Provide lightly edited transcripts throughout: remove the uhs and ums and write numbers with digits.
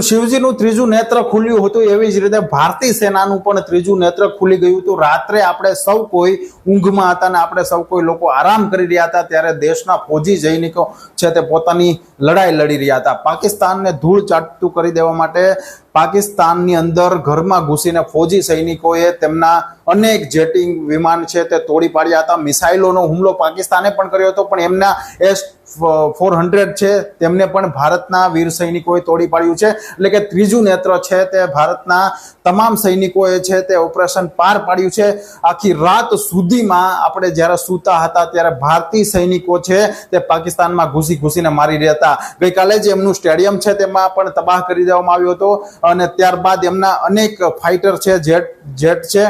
શિવજીનું ત્રીજું નેત્ર ખુલ્યું હતું એવી જ રીતે ભારતીય સેનાનું પણ ત્રીજું નેત્ર ખુલી ગયું હતું। રાત્રે આપણે સૌ કોઈ ઊંઘમાં હતા અને આપણે સૌ કોઈ લોકો આરામ કરી રહ્યા હતા ત્યારે દેશના ફૌજી સૈનિકો છે તે પોતાની લડાઈ લડી રહ્યા હતા। પાકિસ્તાનને ધૂળ ચાટતું કરી દેવા માટે પાકિસ્તાનની અંદર ઘરમાં ઘૂસીને ફૌજી સૈનિકોએ તેમના અનેક જેટિંગ વિમાન છે તે તોડી પાડ્યા હતા। મિસાઇલોનો હુમલો પાકિસ્તાને પણ કર્યો હતો, પણ એમના S-400 છે તેમને પણ ભારતના વીર સૈનિકોએ તોડી પાડ્યું છે। એટલે કે ત્રીજું નેત્ર છે તે ભારતના તમામ સૈનિકોએ છે તે ઓપરેશન પાર પાડ્યું છે। આખી રાત સુધીમાં આપણે જ્યારે સૂતા હતા ત્યારે ભારતીય સૈનિકો છે તે પાકિસ્તાનમાં ઘૂસીને મારી રહ્યા હતા। ગઈકાલે જ એમનું સ્ટેડિયમ છે તેમાં પણ તબાહ કરી દેવામાં આવ્યો હતો અને ત્યારબાદ એમના અનેક ફાઇટર છે, જેટ છે,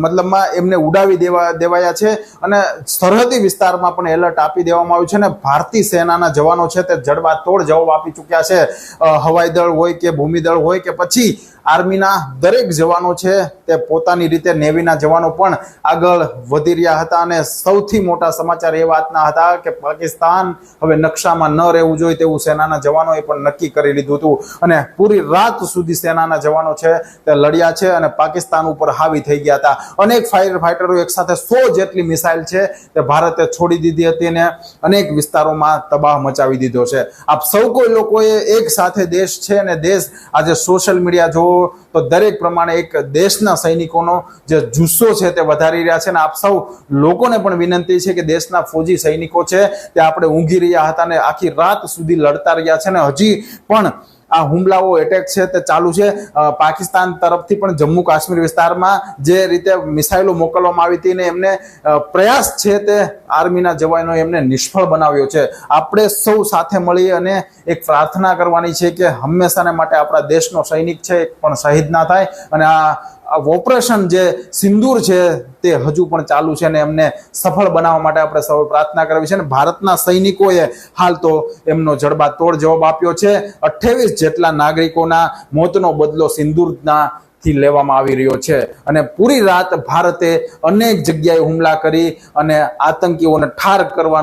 મતલબમાં એમને ઉડાવી દેવાયા છે અને સરહદી વિસ્તારમાં પણ એલર્ટ આપી દેવામાં આવ્યું છે અને ભારતીય સેનાના જવાનો છે તે જડબાતોડ જવાબ આપી ચૂક્યા છે। હવાઈ દળ હોય કે ભૂમિદળ હોય કે પછી આર્મીના દરેક જવાનો છે તે પોતાની રીતે નેવીના જવાનો પણ આગળ વધી રહ્યા હતા અને સૌથી મોટા સમાચાર એ વાતના હતા કે પાકિસ્તાન હવે નકશામાં ન રહેવું જોઈએ તેવું સેનાના જવાનોએ પણ નક્કી કરી લીધું હતું અને પૂરી રાત સુધી સેનાના જવાનો છે તે લડ્યા છે અને પાકિસ્તાન ઉપર હાવી થઈ ગયા હતા। અનેક ફાઇટરો એક સાથે 100 જેટલી મિસાઇલ છે તે ભારતે છોડી દીધી હતી અને અનેક વિસ્તારોમાં તબાહ મચાવી દીધો છે। આપ સૌ કોઈ લોકોએ એક સાથે દેશ છે અને દેશ આજે સોશિયલ મીડિયા જો તો દરેક પ્રમાણે એક દેશના સૈનિકોનો જે જુસ્સો છે તે વધારી રહ્યા છે અને આપ સૌ લોકોને પણ વિનંતી છે કે દેશના ફૌજી સૈનિકો છે તે આપણે ઊંઘી રહ્યા હતા અને આખી રાત સુધી લડતા રહ્યા છે અને હજી પણ આ હુમલાઓ એટેક છે તે ચાલુ છે। પાકિસ્તાન તરફથી પણ જમ્મુ કાશ્મીર વિસ્તારમાં જે રીતે મિસાઇલો મોકલવામાં આવી હતી ને એમને પ્રયાસ છે તે આર્મીના જવાનોએ એમને નિષ્ફળ બનાવ્યો છે। આપણે સૌ સાથે મળી અને એક પ્રાર્થના કરવાની છે કે હંમેશાને માટે આપણા દેશનો સૈનિક છે એક પણ શહીદ ના થાય અને આ ઓપરેશન જે સિંદૂર છે તે હજુ પણ ચાલુ છે અને એમને સફળ બનાવવા માટે આપણે સૌ પ્રાર્થના કરવી છે અને ભારતના સૈનિકોએ હાલ તો એમનો જડબાતોડ જવાબ આપ્યો છે। 28 જેટલા નાગરિકોના મોતનો બદલો સિંદૂરના થી લેવામાં આવી રહ્યો છે અને પૂરી રાત ભારતે અનેક જગ્યાએ હુમલા કરી અને આતંકીઓને ઠાર કરવા